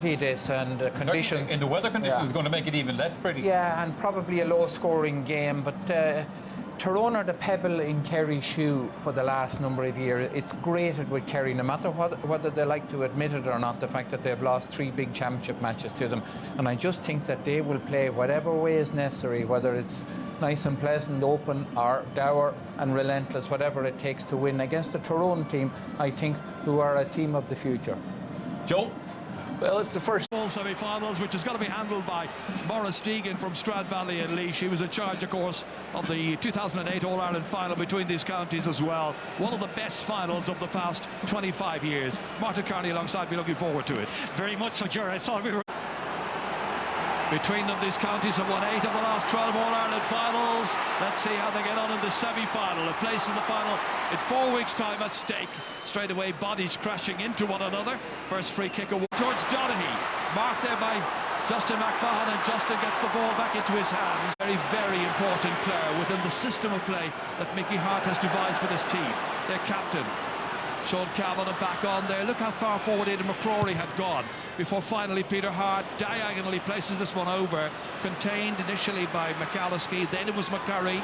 This and the conditions. In the weather conditions is going to make it even less pretty. Yeah, and probably a low-scoring game. But Tyrone are the pebble in Kerry's shoe for the last number of years. It's grated with Kerry, no matter whether they like to admit it or not, the fact that they've lost 3 big championship matches to them. And I just think that they will play whatever way is necessary, whether it's nice and pleasant, open, or dour and relentless, whatever it takes to win against the Tyrone team, I think, who are a team of the future. Joe? Well, it's the first semi-finals, which is going to be handled by Maurice Deegan from Stradbally and Laois. He was in charge, of course, of the 2008 All-Ireland final between these counties as well. One of the best finals of the past 25 years. Martin Carney alongside me, looking forward to it. Very much so, Ger. I thought we were... Between them, these counties have won 8 of the last 12 All-Ireland finals. Let's see how they get on in the semi-final. A place in the final in 4 weeks' time at stake. Straight away, bodies crashing into one another. First free kick towards Donaghy. Marked there by Justin McMahon, and Justin gets the ball back into his hands. Very, very important player within the system of play that Mickey Hart has devised for this team. Their captain, Sean Cavanagh, back on there. Look how far forward Aidan McCrory had gone before finally Peter Hart diagonally places this one over. Contained initially by McAlliskey, then it was McCurry.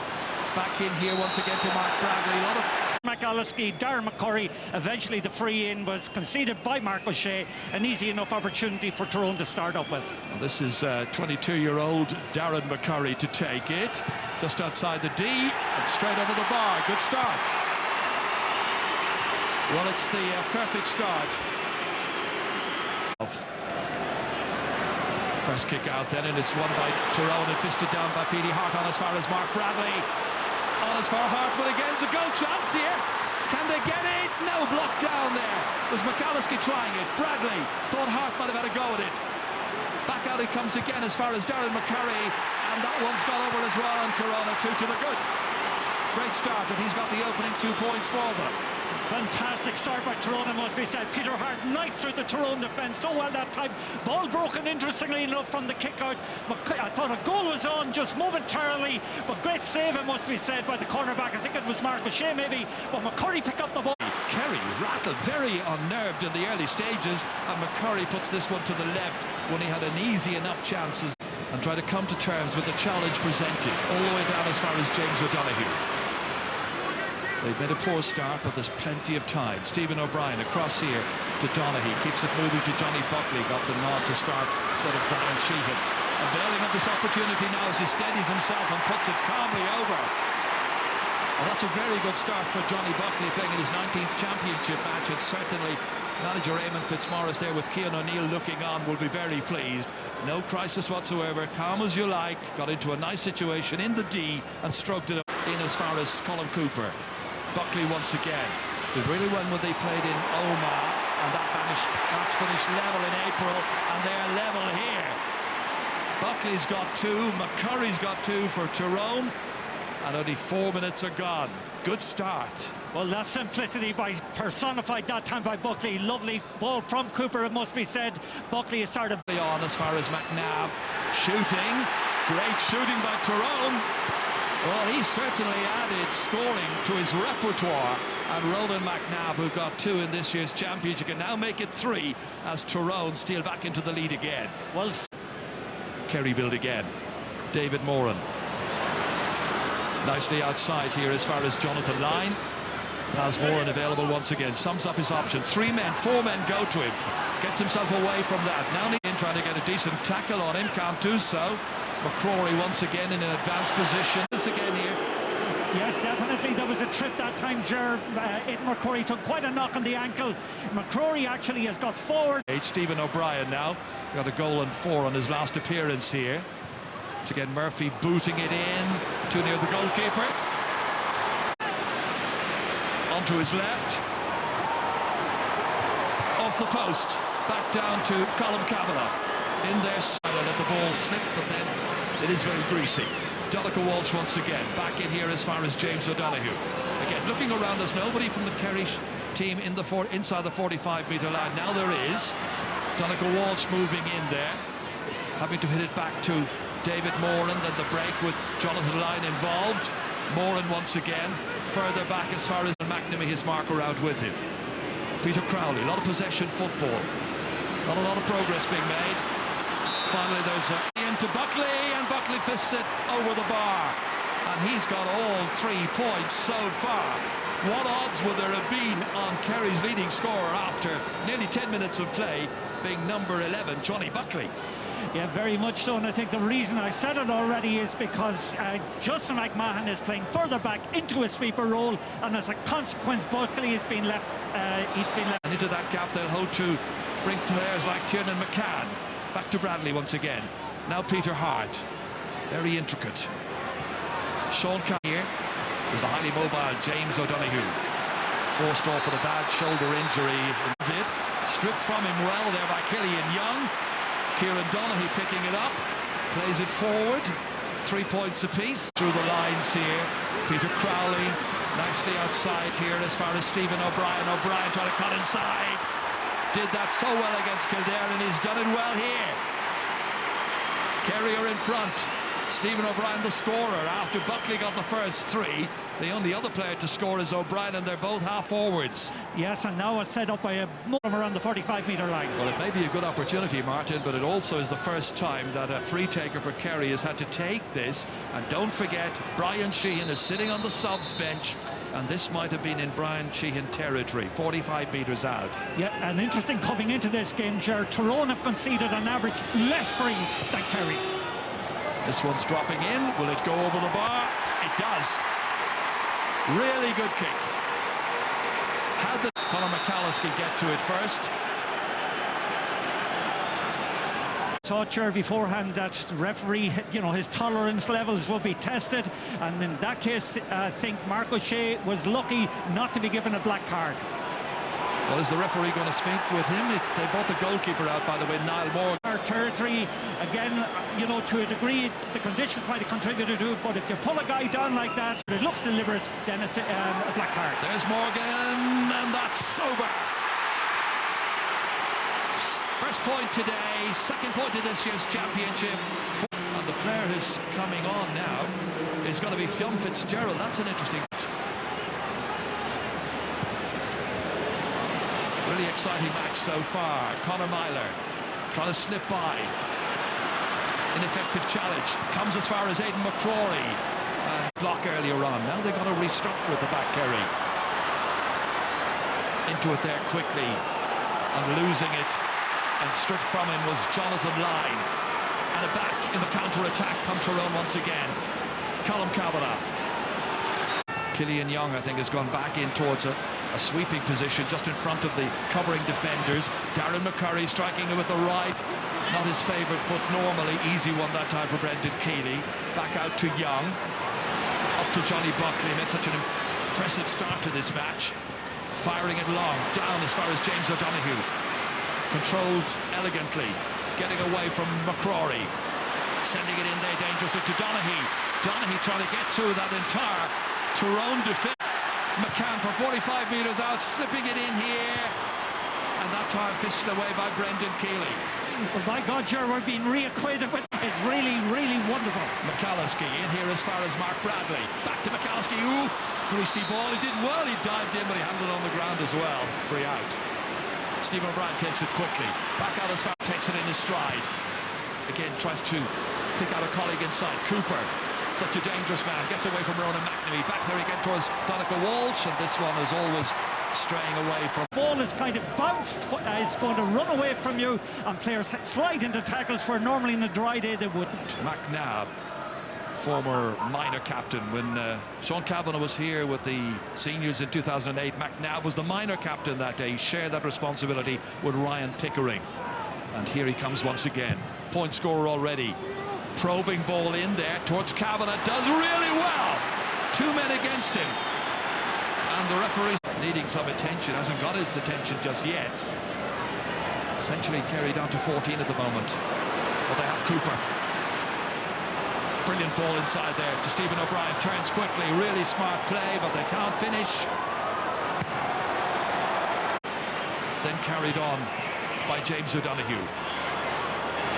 Back in here once again to Mark Bradley. A lot of McAlliskey, Darren McCurry. Eventually the free in was conceded by Mark O'Shea. An easy enough opportunity for Tyrone to start up with. Well, this is 22-year-old Darren McCurry to take it. Just outside the D and straight over the bar. Good start. Well, it's the perfect start. First kick out then, and it's won by Tyrone and fisted down by Petey Hart on as far as Mark Bradley. On as far Hart, but again, it's a goal chance here. Can they get it? No, blocked down there. It was McAlliskey trying it. Bradley thought Hart might have had a go at it. Back out it comes again as far as Darren McCurry, and that one's gone over as well, and Tyrone 2 to the good. Great start, and he's got the opening 2 points for them. Fantastic start by Tyrone, it must be said. Peter Hart knifed through the Tyrone defence so well that time. Ball broken, interestingly enough, from the kick-out. I thought a goal was on just momentarily, but great save, it must be said, by the cornerback. I think it was Mark O'Shea, maybe, but McCurry picked up the ball. Kerry rattled, very unnerved in the early stages, and McCurry puts this one to the left when he had an easy enough chances and tried to come to terms with the challenge presented, all the way down as far as James O'Donoghue. They've made a poor start, but there's plenty of time. Stephen O'Brien across here to Donaghy. Keeps it moving to Johnny Buckley. Got the nod to start instead of Brian Sheehan. Availing of this opportunity now as he steadies himself and puts it calmly over. Well, that's a very good start for Johnny Buckley, playing in his 19th championship match. And certainly manager Eamon Fitzmaurice there with Cian O'Neill looking on will be very pleased. No crisis whatsoever. Calm as you like. Got into a nice situation in the D and stroked it in as far as Colin Cooper. Buckley once again. Did really well when they played in Omagh, and that match finished level in April, and they're level here. Buckley's got 2, McCurry's got 2 for Tyrone, and only 4 minutes are gone. Good start. Well, that simplicity personified that time by Buckley. Lovely ball from Cooper, it must be said. Buckley has started on as far as McNabb. Shooting. Great shooting by Tyrone. Well, he certainly added scoring to his repertoire, and Roland McNabb, who got 2 in this year's championship, can now make it 3 as Tyrone steal back into the lead again. Well, Kerry build again. David Moran. Nicely outside here as far as Jonathan Lyne. Has Moran available once again. Sums up his option. 3 men, 4 men go to him. Gets himself away from that. Now he's trying to get a decent tackle on him. Can't do so. McCrory once again in an advanced position. This again here. Yes, definitely. There was a trip that time, Ger. McCrory took quite a knock on the ankle. McCrory actually has got forward. Stephen O'Brien now got a goal and 4 on his last appearance here. Once again, Murphy booting it in too near the goalkeeper. Onto his left. Off the post. Back down to Colin Cavanagh. In there, and let the ball slip, but then it is very greasy. Donegal Walsh once again, back in here as far as James O'Donoghue. Again, looking around, there's nobody from the Kerry team in inside the 45-metre line. Now there is. Donegal Walsh moving in there, having to hit it back to David Moran, then the break with Jonathan Lyne involved. Moran once again, further back as far as McNamee, his marker out with him. Peter Crowley, a lot of possession football. Not a lot of progress being made. Finally, there's into Buckley, and Buckley fists it over the bar. And he's got all 3 points so far. What odds would there have been on Kerry's leading scorer after nearly 10 minutes of play, being number 11, Johnny Buckley? Yeah, very much so, and I think the reason I said it already is because Justin McMahon is playing further back into a sweeper role, and as a consequence, Buckley has been left. And into that gap, they'll hold to bring players like Tiernan McCann. Back to Bradley once again. Now Peter Hart. Very intricate. Sean here is the highly mobile James O'Donoghue. Forced off with a bad shoulder injury. Stripped from him well there by Killian Young. Kieran Donaghy picking it up. Plays it forward. 3 points apiece. Through the lines here. Peter Crowley nicely outside here as far as Stephen O'Brien. O'Brien trying to cut inside. Did that so well against Kildare, and he's done it well here. Kerry are in front. Stephen O'Brien the scorer after Buckley got the first 3. The only other player to score is O'Brien, and they're both half forwards. Yes, and now it's set up by a moment around the 45-metre line. Well, it may be a good opportunity, Martin, but it also is the first time that a free taker for Kerry has had to take this. And don't forget, Brian Sheehan is sitting on the subs bench, and this might have been in Brian Sheehan territory, 45 metres out. Yeah, and interesting coming into this game, Ger, Tyrone have conceded on average less frees than Kerry. This one's dropping in. Will it go over the bar? It does. Really good kick. Had the Conor McCalliskey get to it first. Thought sure beforehand that the referee, you know, his tolerance levels will be tested, and in that case, I think Mark O'Shea was lucky not to be given a black card. Well, is the referee going to speak with him? They bought the goalkeeper out, by the way, Niall Moore. Our territory, again, you know, to a degree, the conditions might have contributed to it, but if you pull a guy down like that, it looks deliberate, then it's a black card. There's Morgan, and that's over. First point today, second point in this year's championship. And the player who's coming on now is going to be Fionn Fitzgerald. That's an interesting match. Really exciting match so far. Conor Myler trying to slip by. Ineffective challenge. Comes as far as Aidan McCrory. And block earlier on. Now they've got to restructure at the back, Kerry. Into it there quickly. And losing it. And stripped from him was Jonathan Lyne. And a back in the counter-attack come Tyrone once again. Colm Cavanagh. Killian Young, I think, has gone back in towards a sweeping position just in front of the covering defenders. Darren McCurry striking with the right. Not his favourite foot normally. Easy one that time for Brendan Keeley. Back out to Young. Up to Johnny Buckley. Made such an impressive start to this match. Firing it long. Down as far as James O'Donoghue. Controlled elegantly. Getting away from McCrory. Sending it in there dangerously to Donaghy. Donaghy trying to get through that entire Tyrone defence. McCann for 45 metres out, slipping it in here. And that time fisted away by Brendan Keeley. Well, by God, sure, we're being reacquainted with it. It's really, really wonderful. McCalliskey in here as far as Mark Bradley. Back to McCalliskey. Ooh, greasy ball. He did well. He dived in, but he handled it on the ground as well. Free out. Stephen O'Brien takes it quickly. Back out as far, takes it in his stride. Again, tries to pick out a colleague inside. Cooper. Such a dangerous man, gets away from Ronan McNamee, back there again towards Donica Walsh, and this one is always straying away from... Ball is kind of bounced, it's going to run away from you, and players slide into tackles where normally in a dry day they wouldn't. McNabb, former minor captain, when Sean Cavanagh was here with the seniors in 2008, McNabb was the minor captain that day. He shared that responsibility with Ryan Pickering. And here he comes once again, point scorer already. Probing ball in there towards Cavanagh, does really well. 2 men against him. And the referee needing some attention, hasn't got his attention just yet. Essentially Kerry down to 14 at the moment. But they have Cooper. Brilliant ball inside there to Stephen O'Brien, turns quickly, really smart play, but they can't finish. Then carried on by James O'Donoghue.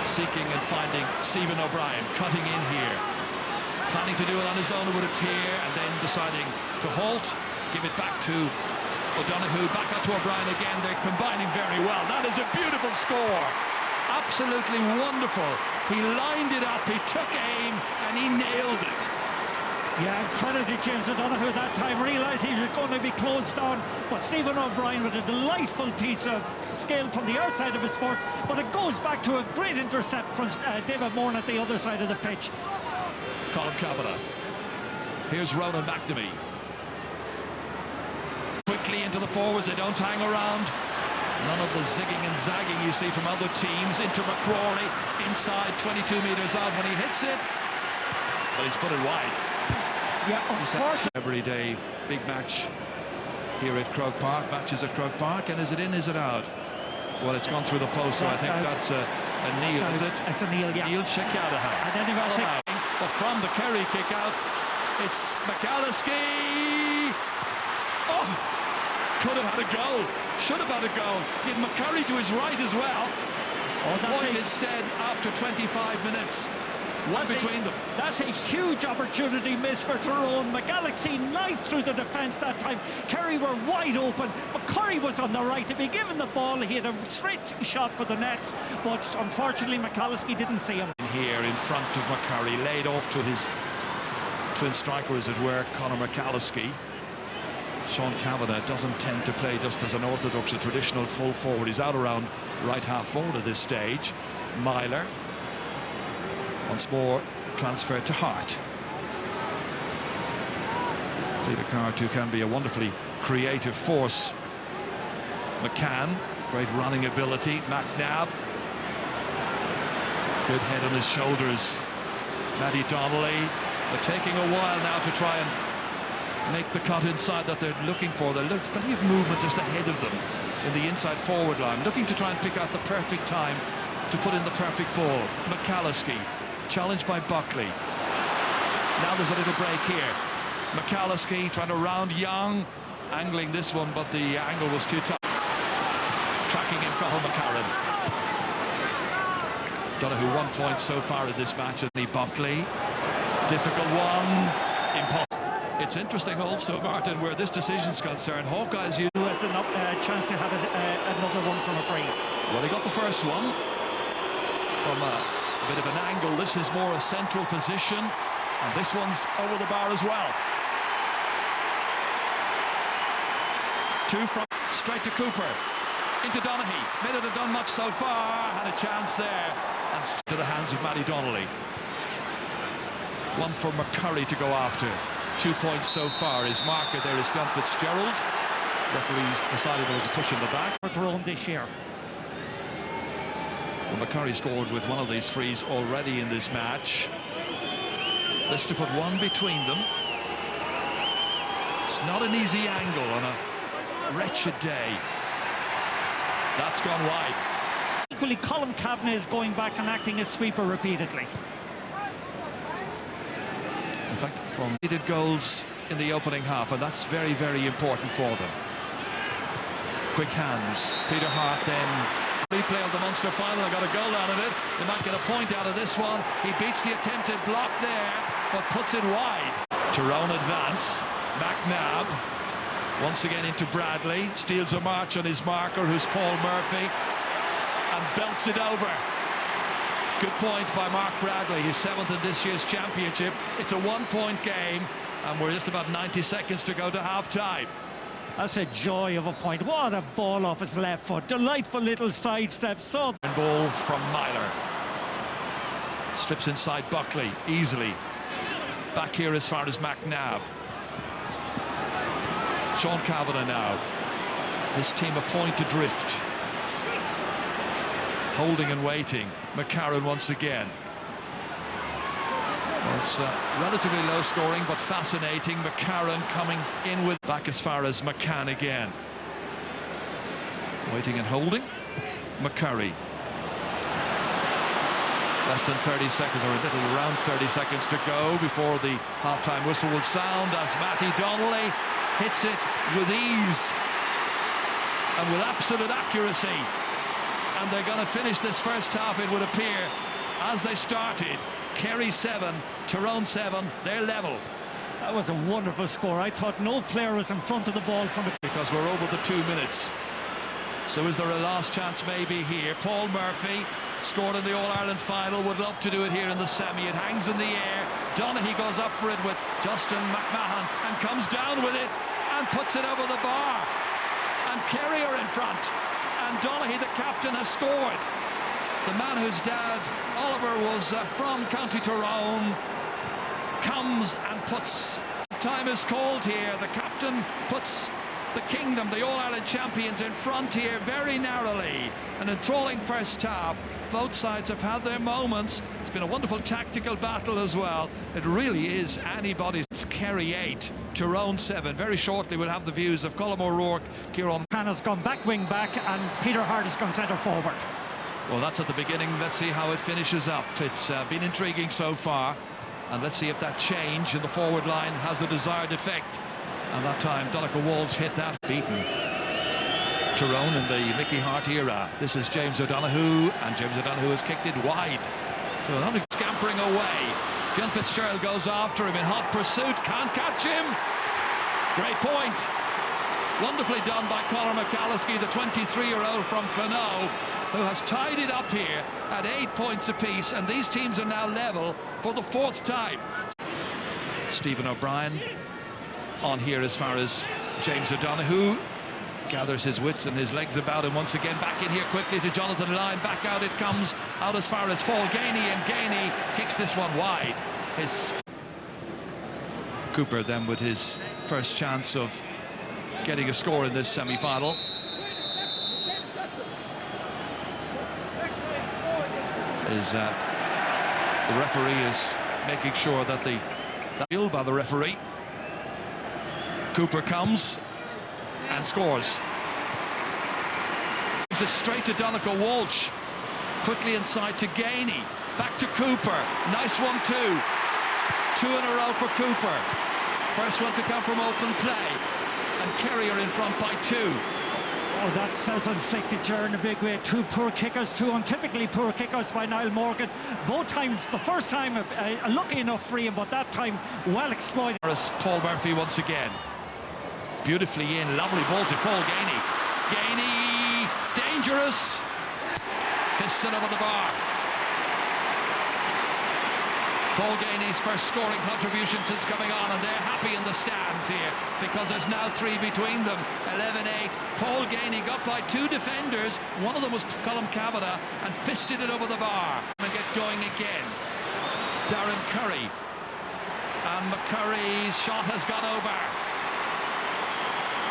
Seeking and finding Stephen O'Brien, cutting in here. Planning to do it on his own, it would appear, and then deciding to halt, give it back to O'Donoghue, back to O'Brien again. They're combining very well. That is a beautiful score. Absolutely wonderful. He lined it up, he took aim, and he nailed it. Yeah, credit to James O'Donoghue that time, realised he was going to be closed down, but Stephen O'Brien with a delightful piece of skill from the outside of his foot, but it goes back to a great intercept from David Moore at the other side of the pitch. Colin Kavanagh. Here's Ronan McNamee. Quickly into the forwards, they don't hang around. None of the zigging and zagging you see from other teams. Into McCrory, inside 22 metres out when he hits it. But he's put it wide. Yeah, unfortunately. Every day, big match here at Croke Park. Matches at Croke Park, and is it in, is it out? Well, it's gone through the post, so I think that's a kneel, is it? It's a kneel, yeah. Neil Shekadaha. And then But from the Kerry kick out, it's McAlliskey. Oh, could have had a goal. Should have had a goal. He had McCurry to his right as well. Point instead after 25 minutes. One between them. That's a huge opportunity miss for Tyrone. McAlliskey knifed through the defence that time. Kerry were wide open. McCurry was on the right to be given the ball. He had a straight shot for the nets, but unfortunately McAlliskey didn't see him. Here in front of McCurry, laid off to his twin striker, as it were, Conor McAlliskey. Sean Kavanagh doesn't tend to play just as an orthodox, a traditional full forward. He's out around right half forward at this stage. Myler. Once more, transferred to Hart. Peter Cart, who can be a wonderfully creative force. McCann, great running ability. McNabb, good head on his shoulders. Matty Donnelly. They're taking a while now to try and make the cut inside that they're looking for. There's plenty of movement just ahead of them in the inside forward line, looking to try and pick out the perfect time to put in the perfect ball. McAlliskey, challenged by Buckley. Now there's a little break here. McAlliskey trying to round Young, angling this one, but the angle was too tough. Tracking him, Cathal McCarran. Donoghue 1 point so far in this match. And Buckley, difficult one, impossible. It's interesting also, Martin, where this decision's concerned. Hawkeye's who has a chance to have another one from a free. Well, he got the first one from a bit of an angle. This is more a central position, and this one's over the bar as well. Two from straight to Cooper, into Donoghue. Made it have done much so far, had a chance there, and to the hands of Matty Donnelly. One for McCurry to go after. 2 points so far. His marker there is John Fitzgerald. Referees decided there was a push in the back. Tyrone this year. Well, McCurry scored with one of these frees already in this match. This to put one between them. It's not an easy angle on a wretched day. That's gone wide. Equally, Colin Kavanagh is going back and acting as sweeper repeatedly. In fact, from needed goals in the opening half, and that's very, very important for them. Quick hands. Peter Hart then. Replay of the Munster final. I got a goal out of it. They might get a point out of this one. He beats the attempted block there, but puts it wide. Tyrone advance. McNabb once again into Bradley. Steals a march on his marker, who's Paul Murphy, and belts it over. Good point by Mark Bradley, his 7th in this year's championship. It's a 1 point game, and we're just about 90 seconds to go to half-time. That's a joy of a point. What a ball off his left foot. Delightful little sidestep. So ball from Myler. Slips inside Buckley easily. Back here as far as McNabb. Sean Kavanagh now. His team a point adrift. Holding and waiting. McCarran once again. Well, it's relatively low scoring but fascinating. McCarran coming in with back as far as McCann again. Waiting and holding. McCurry. Less than 30 seconds, or a little around 30 seconds to go before the half-time whistle will sound as Matty Donnelly hits it with ease and with absolute accuracy. And they're going to finish this first half, it would appear, as they started. Kerry 7, Tyrone 7, they're level. That was a wonderful score. I thought no player was in front of the ball from it. Because we're over the 2 minutes. So is there a last chance maybe here? Paul Murphy scored in the All-Ireland final, would love to do it here in the semi. It hangs in the air. Donaghy goes up for it with Justin McMahon and comes down with it and puts it over the bar. And Kerry are in front. And Donaghy, the captain, has scored. The man whose dad, Oliver, was from County Tyrone, comes and puts... Time is called here. The captain puts the Kingdom, the All-Ireland champions, in front here very narrowly. An enthralling first half. Both sides have had their moments. It's been a wonderful tactical battle as well. It really is anybody's. It's Kerry 8, Tyrone 7. Very shortly we'll have the views of Colm O'Rourke, Kieran. Hannah's gone back wing back and Peter Hart has gone centre forward. Well, that's at the beginning. Let's see how it finishes up. It's been intriguing so far. And let's see if that change in the forward line has the desired effect. And that time, Donnacha Walsh hit that. Beaten Tyrone in the Mickey Hart era. This is James O'Donoghue, and James O'Donoghue has kicked it wide. So O'Donoghue scampering away. Fionn Fitzgerald goes after him in hot pursuit. Can't catch him. Great point. Wonderfully done by Conor McAlliskey, the 23-year-old from Clonoe, who has tied it up here at 8 points apiece, and these teams are now level for the 4th time. Stephen O'Brien on here as far as James O'Donoghue gathers his wits and his legs about him once again. Back in here quickly to Jonathan Lyne. Back out it comes, out as far as Paul Gainey, and Gainey kicks this one wide. His Cooper then with his first chance of getting a score in this semi-final. The referee is making sure that the field by the referee. Cooper comes and scores. Gives it straight to Donnacha Walsh. Quickly inside to Gainey. Back to Cooper. Nice 1-2. 2 in a row for Cooper. First one to come from open play. And Kerry are in front by 2. Oh, that's self-inflicted here in a big way. 2 poor kickers, 2 untypically poor kickers by Niall Morgan. Both times, the first time, lucky enough for him, but that time well exploited. Paul Murphy once again. Beautifully in, lovely ball to Paul Gainey. Gainey, dangerous. Fists it over the bar. Paul Gainey's first scoring contribution since coming on, and they're happy in the stands here because there's now 3 between them. 11-8. Paul Gainey got by 2 defenders. One of them was Colm Kavanagh and fisted it over the bar. And get going again. Darren Curry. And McCurry's shot has gone over.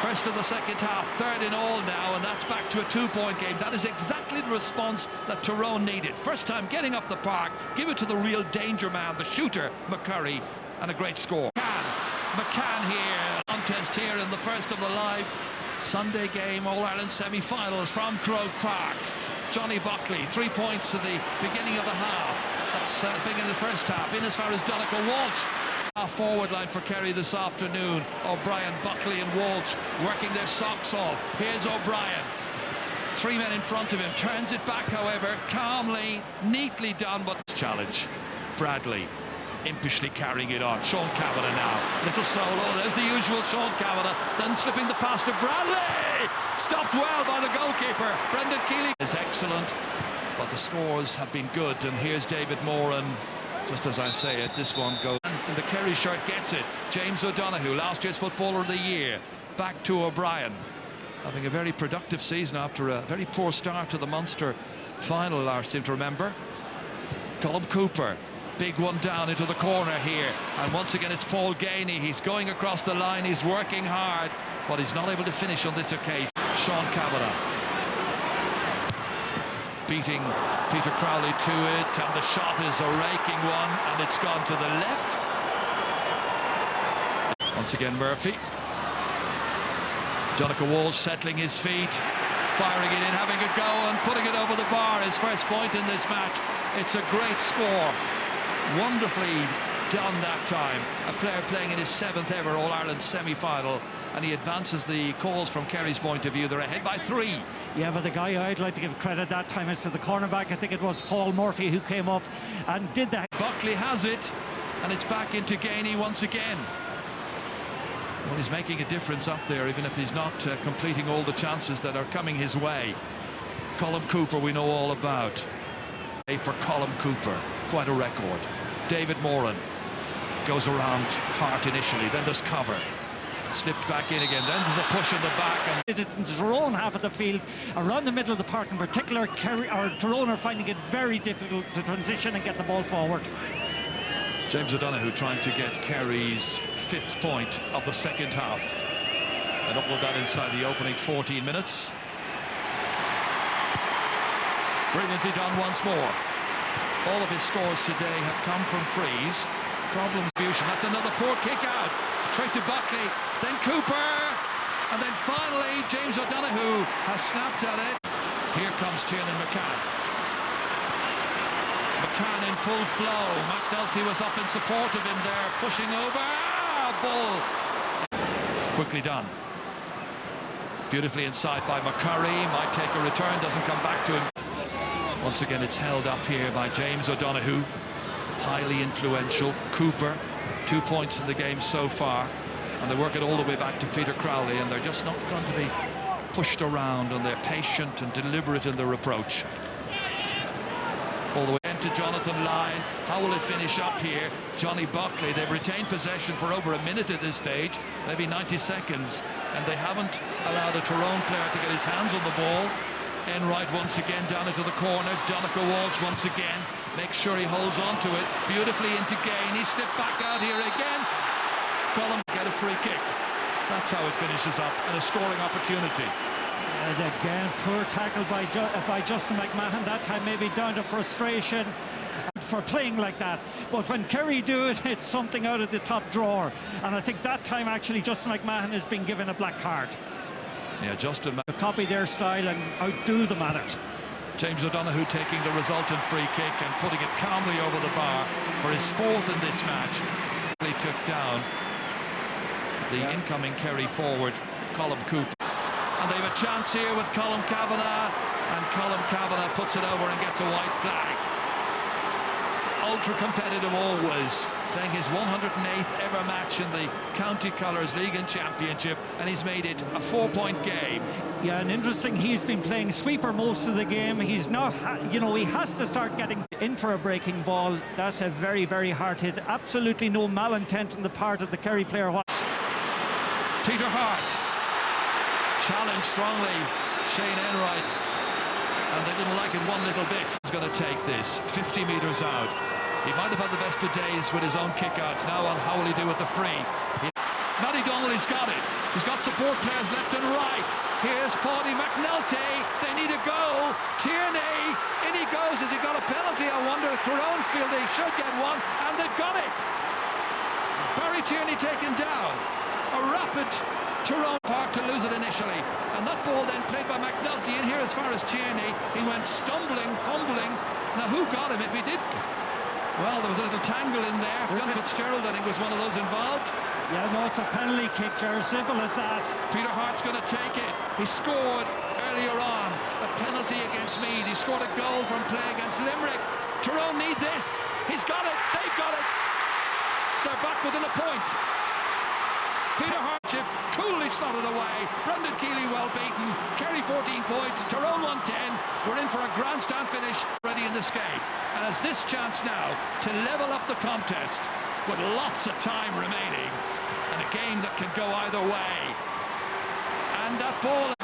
First of the second half, 3rd in all now, and that's back to a 2-point game. That is exactly the response that Tyrone needed. First time getting up the park, give it to the real danger man, the shooter, McCurry, and a great score. McCann here, contest here in the first of the live Sunday game, All-Ireland semi-finals from Croke Park. Johnny Buckley, 3 points at the beginning of the half. That's big in the first half, in as far as Donnacha Walsh. Forward line for Kerry this afternoon. O'Brien, Buckley and Walsh working their socks off. Here's O'Brien. 3 men in front of him. Turns it back, however, calmly, neatly done, but challenge. Bradley impishly carrying it on. Sean Kavanagh now. Little solo. There's the usual Sean Kavanagh. Then slipping the pass to Bradley. Stopped well by the goalkeeper. Brendan Keeley is excellent, but the scores have been good. And here's David Moore, and just as I say it, this one goes. And the Kerry shirt gets it. James O'Donoghue, last year's Footballer of the Year. Back to O'Brien. Having a very productive season after a very poor start to the Munster final, I seem to remember. Colm Cooper. Big one down into the corner here. And once again, it's Paul Gainey. He's going across the line. He's working hard, but he's not able to finish on this occasion. Sean Kavanagh. Beating Peter Crowley to it, and the shot is a raking one, and it's gone to the left. Once again, Murphy. Donnacha Walsh settling his feet, firing it in, having a go, and putting it over the bar. His first point in this match. It's a great score. Wonderfully done that time. A player playing in his 7th ever All-Ireland semi-final, and he advances the cause from Kerry's point of view. They're ahead by 3. Yeah, but the guy I'd like to give credit that time is to the cornerback. I think it was Paul Murphy who came up and did that. Buckley has it, and it's back into Gainey once again. Well, he's making a difference up there, even if he's not completing all the chances that are coming his way. Colm Cooper we know all about. For Colm Cooper, quite a record. David Moran goes around Hart initially, then there's cover. Slipped back in again, then there's a push in the back. And into their own half of the field, around the middle of the park in particular, Tyrone are finding it very difficult to transition and get the ball forward. James O'Donoghue trying to get Kerry's 5th point of the second half. And all of that inside the opening 14 minutes. Brilliantly done once more. All of his scores today have come from frees. Problem distribution. That's another poor kick out. Straight to Buckley, then Cooper, and then finally James O'Donoghue has snapped at it. Here comes Tiernan McCann. McCann in full flow. McNulty was up in support of him there, pushing over. Ball. Quickly done. Beautifully inside by McCurry. Might take a return, doesn't come back to him. Once again, it's held up here by James O'Donoghue. Highly influential. Cooper, 2 points in the game so far. And they work it all the way back to Peter Crowley, and they're just not going to be pushed around, and they're patient and deliberate in their approach. All the way into Jonathan Lyne. How will it finish up here? Johnny Buckley. They've retained possession for over a minute at this stage, maybe 90 seconds, and they haven't allowed a Tyrone player to get his hands on the ball. Enright once again down into the corner. Donegal Walsh once again makes sure he holds on to it. Beautifully into Gain. He slipped back out here again. Colm get a free kick. That's how it finishes up, and a scoring opportunity. And again, poor tackle by Justin McMahon. That time maybe down to frustration for playing like that. But when Kerry do it, it's something out of the top drawer. And I think that time actually Justin McMahon has been given a black card. Yeah, Justin copy their style and outdo them at it. James O'Donoghue taking the resultant free kick and putting it calmly over the bar for his 4th in this match. He took down the incoming Kerry forward, Colm Cooper. And they have a chance here with Colm Kavanagh, and Colm Kavanagh puts it over and gets a white flag. Ultra competitive always, playing his 108th ever match in the County Colours League and Championship, and he's made it a 4-point game. Yeah, and interesting, he's been playing sweeper most of the game. He's not, you know, he has to start getting in for a breaking ball. That's a very, very hard hit. Absolutely no malintent on the part of the Kerry player. Peter Hart challenged strongly Shane Enright, and they didn't like it one little bit. He's going to take this 50 metres out. He might have had the best of days with his own kickouts. Now on how will he do with the free? Matty Donnelly's got it. He's got support players left and right. Here's Paudie McNulty. They need a goal. Tierney, in he goes. Has he got a penalty? I wonder. Tyrone feel they should get one, and they've got it. Barry Tierney taken down. A rapid Tyrone Park to lose it initially, and that ball then played by McNulty in here as far as Tierney. He went stumbling, fumbling. Now who got him? If he did, well, there was a little tangle in there. Bill Fitzgerald, I think, was one of those involved. Yeah, no, it's a penalty kick, Jerry. Simple as that. Peter Hart's going to take it. He scored earlier on a penalty against Meath. He scored a goal from play against Limerick. Tyrone need this. He's got it. They've got it. They're back within a point. Peter Hart coolly slotted away. Brendan Keeley well beaten. Kerry 14 points. Tyrone 110. We're in for a grandstand finish already in this game. And has this chance now to level up the contest with lots of time remaining. And a game that can go either way. And that ball,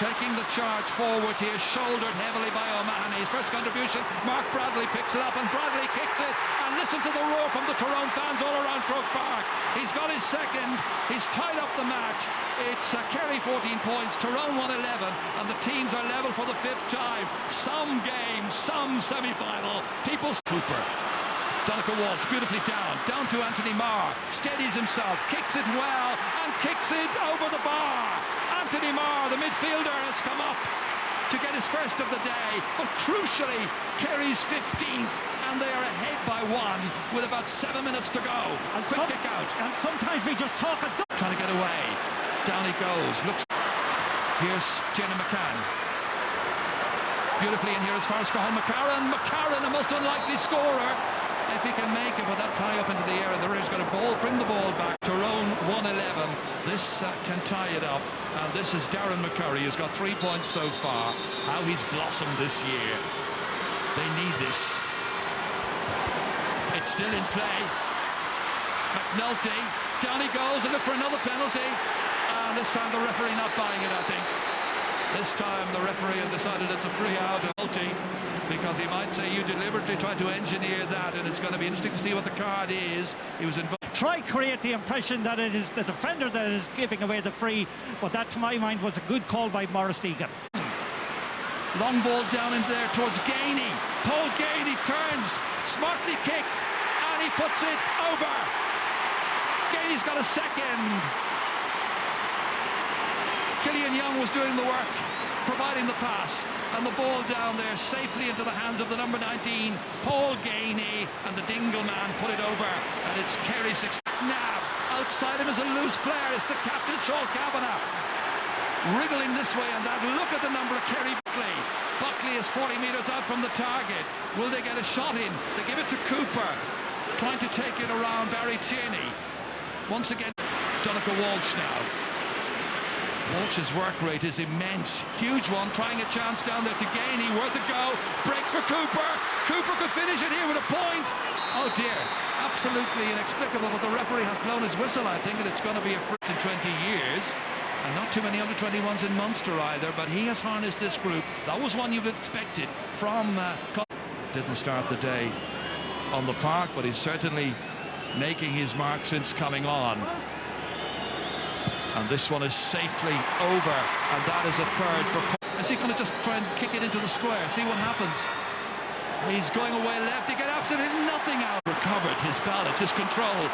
taking the charge forward here, shouldered heavily by O'Mahony. His first contribution, Mark Bradley picks it up, and Bradley kicks it. And listen to the roar from the Tyrone fans all around Croke Park. He's got his second. He's tied up the match. It's Kerry 14 points, Tyrone 111, and the teams are level for the 5th time. Some game, some semi-final. People's Cooper. Donegal Walsh beautifully down to Anthony Marr, steadies himself, kicks it well, and kicks it over the bar. Anthony Marr, the midfielder, has come up to get his first of the day, but crucially, Kerry's 15th, and they are ahead by 1 with about 7 minutes to go. And quick kick out. And sometimes we just talk. Trying to get away. Down he goes. Looks. Here's Tiernan McCann. Beautifully in here as far as Cathal McCarron. McCarron, a most unlikely scorer. If he can make it, but that's high up into the air, and the Rangers going to bring the ball back. Tyrone 111. This can tie it up. And this is Darren McCurry, who's got 3 points so far. How he's blossomed this year. They need this. It's still in play. McNulty, down he goes, and look for another penalty. And this time the referee not buying it, I think. This time the referee has decided it's a free out penalty, because he might say you deliberately tried to engineer that, and it's going to be interesting to see what the card is. He was involved. Try create the impression that it is the defender that is giving away the free, but that to my mind was a good call by Maurice Deegan. Long ball down in there towards Gainey. Paul Gainey turns, smartly kicks, and he puts it over. Gainey's got a second. Killian Young was doing the work, providing the pass, and the ball down there safely into the hands of the number 19, Paul Gainey, and the Dingle man put it over, and it's Kerry 6. Now, outside him is a loose player. It's the captain, Sean Kavanagh, wriggling this way and that. Look at the number of Kerry Buckley. Buckley is 40 metres out from the target. Will they get a shot in? They give it to Cooper, trying to take it around Barry Tierney. Once again, Donegal Walsh now. Walsh's work rate is immense. Huge one, trying a chance down there to Gainey. Worth a go. Breaks for Cooper. Cooper could finish it here with a point. Oh dear. Absolutely inexplicable, but the referee has blown his whistle, I think, and it's going to be a first in 20 years. And not too many under-21s in Munster either, but he has harnessed this group. That was one you'd expected from... Didn't start the day on the park, but he's certainly making his mark since coming on. And this one is safely over, and that is a third for... Is he going to just try and kick it into the square? See what happens. He's going away left. He got absolutely nothing out. Recovered his balance, his control,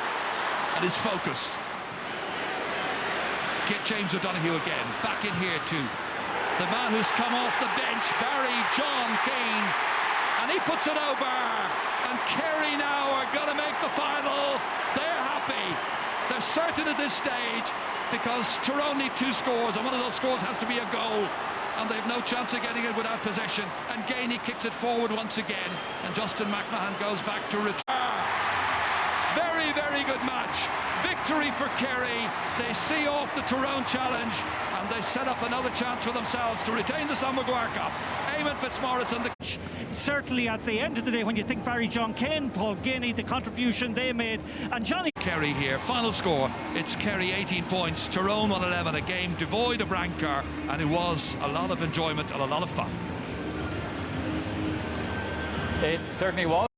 and his focus. Get James O'Donoghue again. Back in here to the man who's come off the bench, Barry John Kane. And he puts it over. And Kerry now are going to make the final. They're happy. They're certain at this stage, because Tyrone need 2 scores, and one of those scores has to be a goal, and they've no chance of getting it without possession. And Gainey kicks it forward once again, and Justin McMahon goes back to return. Very, very good match. Victory for Kerry. They see off the Tyrone challenge, and they set up another chance for themselves to retain the Sam Maguire Cup. Eamon Fitzmaurice and the... Certainly at the end of the day, when you think Barry John Kane, Paul Gainey, the contribution they made, and Johnny... Kerry here, final score, it's Kerry 18 points, Tyrone 111, a game devoid of rancour, and it was a lot of enjoyment and a lot of fun. It certainly was.